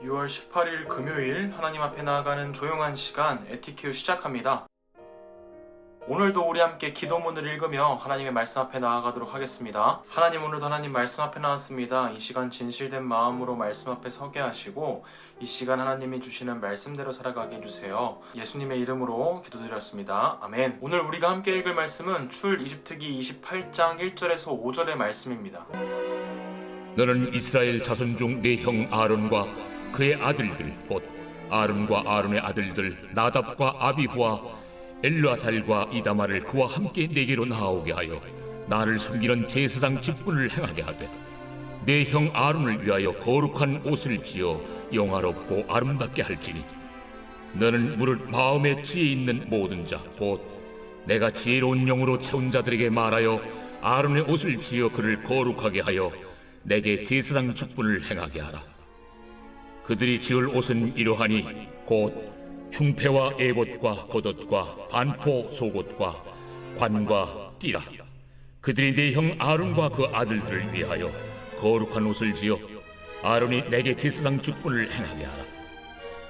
6월 18일 금요일 하나님 앞에 나아가는 조용한 시간 에티큐 시작합니다. 오늘도 우리 함께 기도문을 읽으며 하나님의 말씀 앞에 나아가도록 하겠습니다. 하나님, 오늘도 하나님 말씀 앞에 나왔습니다. 이 시간 진실된 마음으로 말씀 앞에 서게 하시고 이 시간 하나님이 주시는 말씀대로 살아가게 해주세요. 예수님의 이름으로 기도드렸습니다. 아멘. 오늘 우리가 함께 읽을 말씀은 출애굽기 28장 1절에서 5절의 말씀입니다. 너는 이스라엘 자손 중 네 형 아론과 그의 아들들 곧 아론과 아론의 아들들 나답과 아비후와 엘르아살과 이다마를 그와 함께 내게로 나오게 하여 나를 섬기는 제사장 직분을 행하게 하되 내 형 아론을 위하여 거룩한 옷을 지어 영화롭고 아름답게 할지니 너는 무릇 마음에 지혜 있는 모든 자 곧 내가 지혜로운 영으로 채운 자들에게 말하여 아론의 옷을 지어 그를 거룩하게 하여 내게 제사장 직분을 행하게 하라. 그들이 지을 옷은 이러하니 곧 중패와 에봇과 겉옷과 반포 속옷과 관과 띠라. 그들이 내 형 아론과 그 아들들을 위하여 거룩한 옷을 지어 아론이 내게 제사장 직분을 행하게 하라.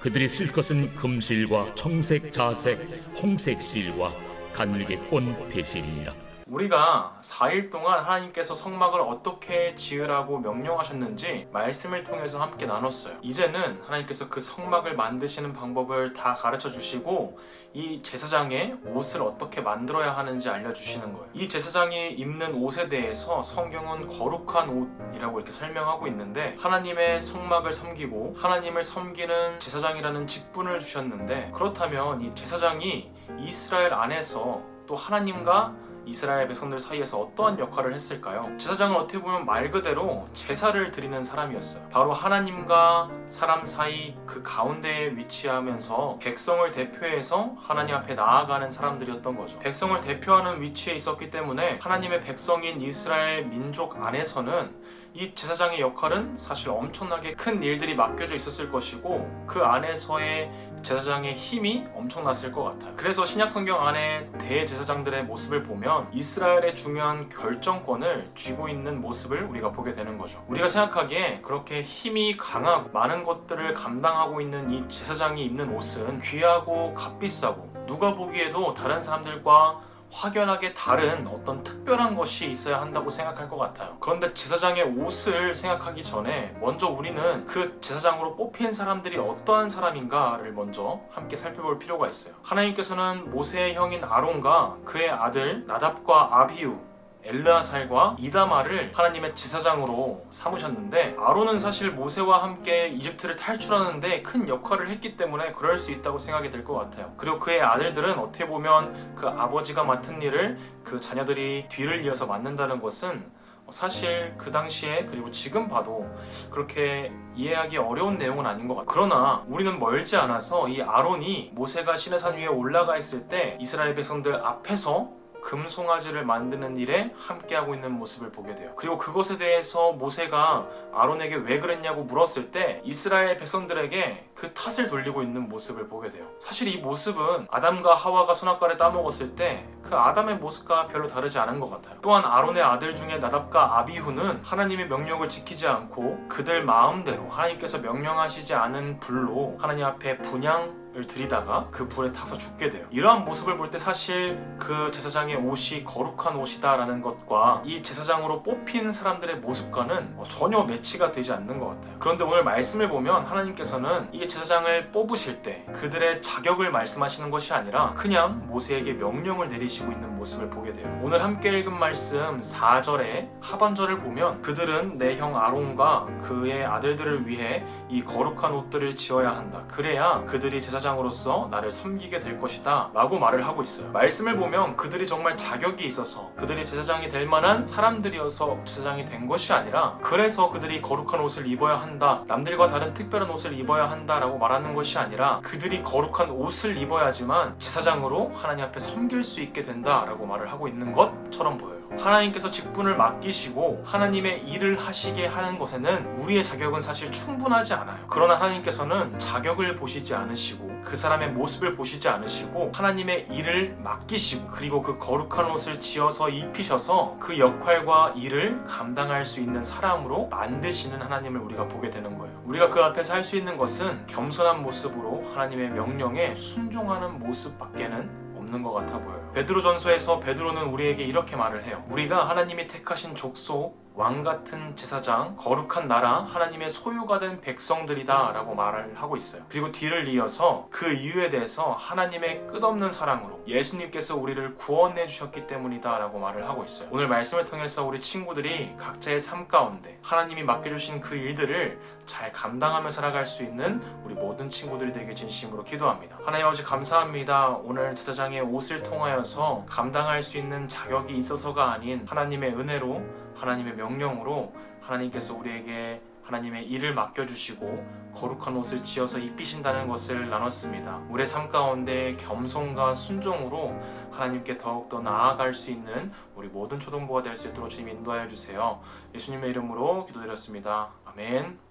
그들이 쓸 것은 금실과 청색, 자색, 홍색 실과 가늘게 꼰 배실이니라. 우리가 4일 동안 하나님께서 성막을 어떻게 지으라고 명령하셨는지 말씀을 통해서 함께 나눴어요. 이제는 하나님께서 그 성막을 만드시는 방법을 다 가르쳐 주시고 이 제사장의 옷을 어떻게 만들어야 하는지 알려주시는 거예요. 이 제사장이 입는 옷에 대해서 성경은 거룩한 옷이라고 이렇게 설명하고 있는데, 하나님의 성막을 섬기고 하나님을 섬기는 제사장이라는 직분을 주셨는데, 그렇다면 이 제사장이 이스라엘 안에서 또 하나님과 이스라엘 백성들 사이에서 어떠한 역할을 했을까요? 제사장은 어떻게 보면 말 그대로 제사를 드리는 사람이었어요. 바로 하나님과 사람 사이 그 가운데에 위치하면서 백성을 대표해서 하나님 앞에 나아가는 사람들이었던 거죠. 백성을 대표하는 위치에 있었기 때문에 하나님의 백성인 이스라엘 민족 안에서는 이 제사장의 역할은 사실 엄청나게 큰 일들이 맡겨져 있었을 것이고 그 안에서의 제사장의 힘이 엄청났을 것 같아요. 그래서 신약성경 안에 대제사장들의 모습을 보면 이스라엘의 중요한 결정권을 쥐고 있는 모습을 우리가 보게 되는 거죠. 우리가 생각하기에 그렇게 힘이 강하고 많은 것들을 감당하고 있는 이 제사장이 입는 옷은 귀하고 값비싸고 누가 보기에도 다른 사람들과 확연하게 다른 어떤 특별한 것이 있어야 한다고 생각할 것 같아요. 그런데 제사장의 옷을 생각하기 전에 먼저 우리는 그 제사장으로 뽑힌 사람들이 어떠한 사람인가를 먼저 함께 살펴볼 필요가 있어요. 하나님께서는 모세의 형인 아론과 그의 아들 나답과 아비후, 엘르아살과 이다마를 하나님의 제사장으로 삼으셨는데, 아론은 사실 모세와 함께 이집트를 탈출하는데 큰 역할을 했기 때문에 그럴 수 있다고 생각이 들 것 같아요. 그리고 그의 아들들은 어떻게 보면 그 아버지가 맡은 일을 그 자녀들이 뒤를 이어서 맡는다는 것은 사실 그 당시에 그리고 지금 봐도 그렇게 이해하기 어려운 내용은 아닌 것 같아요. 그러나 우리는 멀지 않아서 이 아론이 모세가 시내산 위에 올라가 있을 때 이스라엘 백성들 앞에서 금송아지를 만드는 일에 함께하고 있는 모습을 보게 돼요. 그리고 그것에 대해서 모세가 아론에게 왜 그랬냐고 물었을 때 이스라엘 백성들에게 그 탓을 돌리고 있는 모습을 보게 돼요. 사실 이 모습은 아담과 하와가 선악과를 따먹었을 때 그 아담의 모습과 별로 다르지 않은 것 같아요. 또한 아론의 아들 중에 나답과 아비후는 하나님의 명령을 지키지 않고 그들 마음대로 하나님께서 명령하시지 않은 불로 하나님 앞에 분향을 드리다가 그 불에 타서 죽게 돼요. 이러한 모습을 볼 때 사실 그 제사장의 옷이 거룩한 옷이다라는 것과 이 제사장으로 뽑힌 사람들의 모습과는 전혀 매치가 되지 않는 것 같아요. 그런데 오늘 말씀을 보면 하나님께서는 이 제사장을 뽑으실 때 그들의 자격을 말씀하시는 것이 아니라 그냥 모세에게 명령을 내리시고 있는 모습을 보게 돼요. 오늘 함께 읽은 말씀 4절의 하반절을 보면 그들은 내 형 아론과 그의 아들들을 위해 이 거룩한 옷들을 지어야 한다. 그래야 그들이 제사장으로서 나를 섬기게 될 것이다 라고 말을 하고 있어요. 말씀을 보면 그들이 정말 자격이 있어서 그들이 제사장이 될 만한 사람들이어서 제사장이 된 것이 아니라 그래서 그들이 거룩한 옷을 입어야 한다, 남들과 다른 특별한 옷을 입어야 한다 라고 말하는 것이 아니라 그들이 거룩한 옷을 입어야지만 제사장으로 하나님 앞에 섬길 수 있게 된다 라고 말을 하고 있는 것처럼 보여요. 하나님께서 직분을 맡기시고 하나님의 일을 하시게 하는 것에는 우리의 자격은 사실 충분하지 않아요. 그러나 하나님께서는 자격을 보시지 않으시고 그 사람의 모습을 보시지 않으시고 하나님의 일을 맡기시고 그리고 그 거룩한 옷을 지어서 입히셔서 그 역할과 일을 감당할 수 있는 사람으로 만드시는 하나님을 우리가 보게 되는 거예요. 우리가 그 앞에서 할 수 있는 것은 겸손한 모습으로 하나님의 명령에 순종하는 모습밖에는 없는 것 같아 보여요. 베드로전서에서 베드로는 우리에게 이렇게 말을 해요. 우리가 하나님이 택하신 족속, 왕같은 제사장, 거룩한 나라, 하나님의 소유가 된 백성들이다 라고 말을 하고 있어요. 그리고 뒤를 이어서 그 이유에 대해서 하나님의 끝없는 사랑으로 예수님께서 우리를 구원해 주셨기 때문이다 라고 말을 하고 있어요. 오늘 말씀을 통해서 우리 친구들이 각자의 삶 가운데 하나님이 맡겨주신 그 일들을 잘 감당하며 살아갈 수 있는 우리 모든 친구들이 되게 진심으로 기도합니다. 하나님 아버지 감사합니다. 오늘 제사장의 옷을 통하여서 감당할 수 있는 자격이 있어서가 아닌 하나님의 은혜로 하나님의 명령으로 하나님께서 우리에게 하나님의 일을 맡겨주시고 거룩한 옷을 지어서 입히신다는 것을 나눴습니다. 우리의 삶 가운데 겸손과 순종으로 하나님께 더욱더 나아갈 수 있는 우리 모든 초등부가 될 수 있도록 주님 인도하여 주세요. 예수님의 이름으로 기도드렸습니다. 아멘.